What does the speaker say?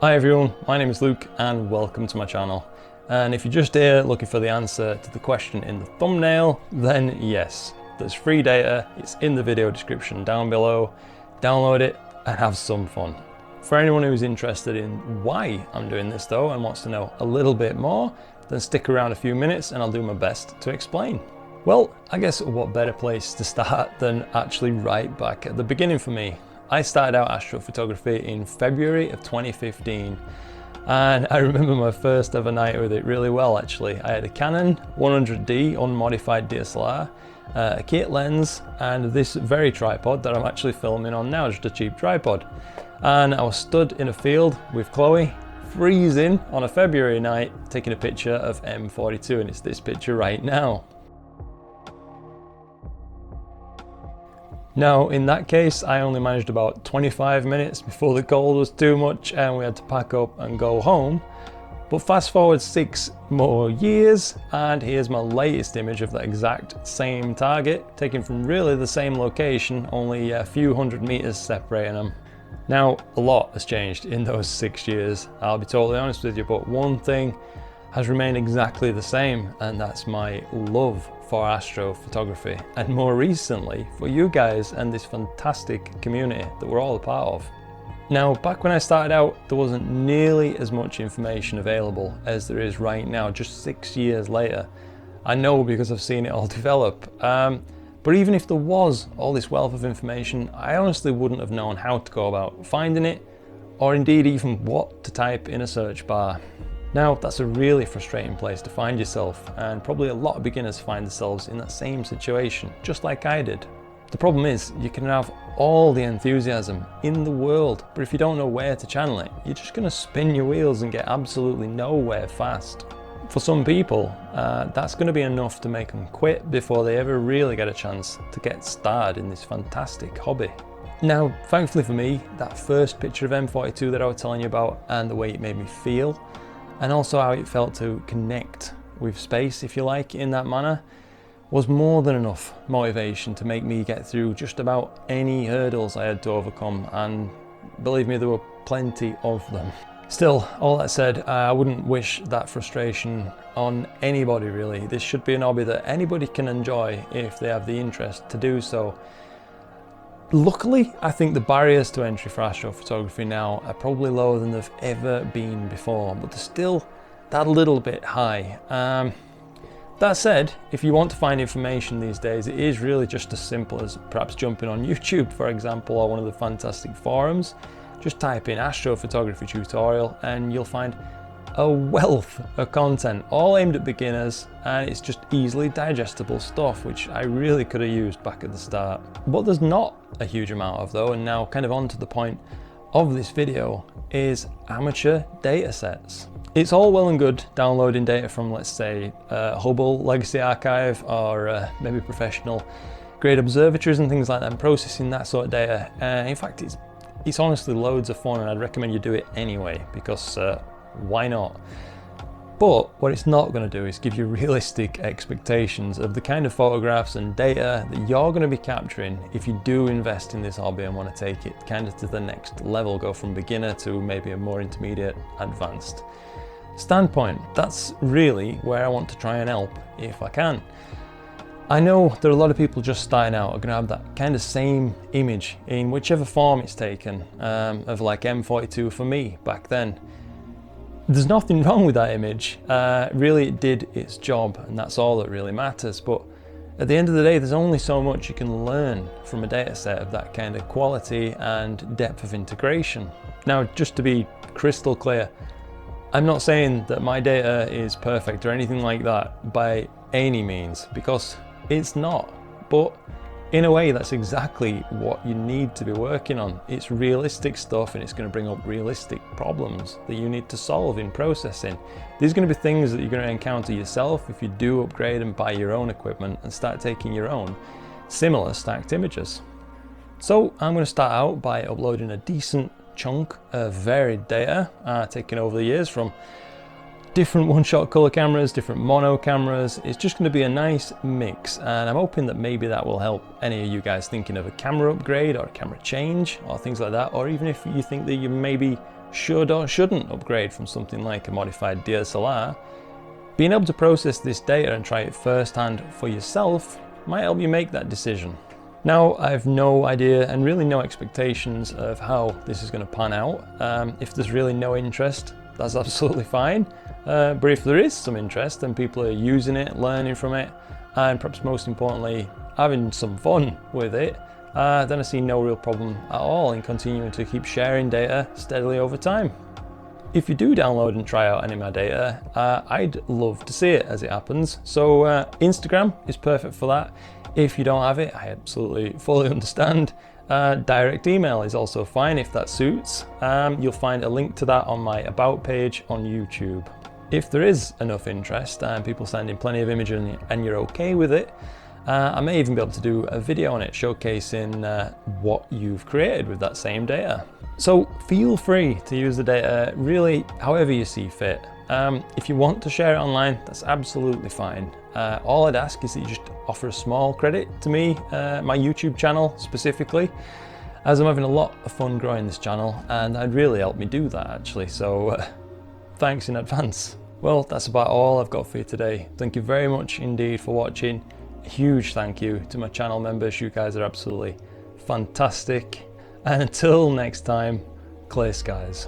Hi everyone, my name is Luke and welcome to my channel. And if you're just here looking for the answer to the question in the thumbnail, then yes, there's free data, it's in the video description down below. Download it and have some fun. For anyone who's interested in why I'm doing this though and wants to know a little bit more, then stick around a few minutes and I'll do my best to explain. Well, I guess what better place to start than actually right back at the beginning for me. I started out astrophotography in February of 2015 and I remember my first ever night with it really well actually. I had a Canon 100D unmodified DSLR, a kit lens and this very tripod that I'm actually filming on now, just a cheap tripod. And I was stood in a field with Chloe, freezing on a February night, taking a picture of M42 and it's this picture right now. Now, in that case, I only managed about 25 minutes before the cold was too much and we had to pack up and go home. But fast forward 6 more years and here's my latest image of the exact same target, taken from really the same location, only a few hundred meters separating them. Now, a lot has changed in those 6 years, I'll be totally honest with you, but one thing has remained exactly the same, and that's my love for astrophotography, and more recently for you guys and this fantastic community that we're all a part of. Now, back when I started out, there wasn't nearly as much information available as there is right now, just 6 years later. I know because I've seen it all develop. But even if there was all this wealth of information, I honestly wouldn't have known how to go about finding it, or indeed even what to type in a search bar. Now, that's a really frustrating place to find yourself, and probably a lot of beginners find themselves in that same situation, just like I did. The problem is, you can have all the enthusiasm in the world, but if you don't know where to channel it, you're just gonna spin your wheels and get absolutely nowhere fast. For some people, that's gonna be enough to make them quit before they ever really get a chance to get started in this fantastic hobby. Now, thankfully for me, that first picture of M42 that I was telling you about and the way it made me feel, and also how it felt to connect with space, if you like, in that manner, was more than enough motivation to make me get through just about any hurdles I had to overcome, and believe me, there were plenty of them. Still, all that said, I wouldn't wish that frustration on anybody really. This should be an hobby that anybody can enjoy if they have the interest to do so. Luckily, I think the barriers to entry for astrophotography now are probably lower than they've ever been before, but they're still that little bit high. That said, if you want to find information these days, it is really just as simple as perhaps jumping on YouTube, for example, or one of the fantastic forums. Just type in astrophotography tutorial and you'll find a wealth of content, all aimed at beginners, and it's just easily digestible stuff, which I really could have used back at the start. What there's not a huge amount of though, and now kind of on to the point of this video, is amateur data sets. It's all well and good downloading data from, let's say, Hubble Legacy Archive, or maybe professional grade observatories and things like that, and processing that sort of data. In fact, it's honestly loads of fun, and I'd recommend you do it anyway, because why not? But what it's not going to do is give you realistic expectations of the kind of photographs and data that you're going to be capturing if you do invest in this hobby and want to take it kind of to the next level, go from beginner to maybe a more intermediate, advanced standpoint. That's really where I want to try and help if I can. I know there are a lot of people just starting out are going to have that kind of same image in whichever form it's taken, of like M42 for me back then. There's nothing wrong with that image, really it did its job and that's all that really matters, but at the end of the day there's only so much you can learn from a data set of that kind of quality and depth of integration. Now, just to be crystal clear, I'm not saying that my data is perfect or anything like that by any means, because it's not, but in a way that's exactly what you need to be working on. It's realistic stuff and it's going to bring up realistic problems that you need to solve in processing. These are going to be things that you're going to encounter yourself if you do upgrade and buy your own equipment and start taking your own similar stacked images. So I'm going to start out by uploading a decent chunk of varied data taken over the years from different one-shot color cameras, different mono cameras. It's just going to be a nice mix, and I'm hoping that maybe that will help any of you guys thinking of a camera upgrade or a camera change or things like that, or even if you think that you maybe should or shouldn't upgrade from something like a modified DSLR, being able to process this data and try it firsthand for yourself might help you make that decision. Now, I have no idea and really no expectations of how this is going to pan out. If there's really no interest, that's absolutely fine. But if there is some interest and people are using it, learning from it, and perhaps most importantly, having some fun with it, then I see no real problem at all in continuing to keep sharing data steadily over time. If you do download and try out any of my data, I'd love to see it as it happens. So Instagram is perfect for that. If you don't have it, I absolutely fully understand. Direct email is also fine if that suits. You'll find a link to that on my About page on YouTube. If there is enough interest and people send in plenty of images and you're okay with it, I may even be able to do a video on it showcasing what you've created with that same data. So feel free to use the data really however you see fit. If you want to share it online, that's absolutely fine. All I'd ask is that you just offer a small credit to me, my YouTube channel specifically, as I'm having a lot of fun growing this channel and I'd really help me do that actually, so thanks in advance. Well, that's about all I've got for you today. Thank you very much indeed for watching. A huge thank you to my channel members, you guys are absolutely fantastic. And until next time, clear skies.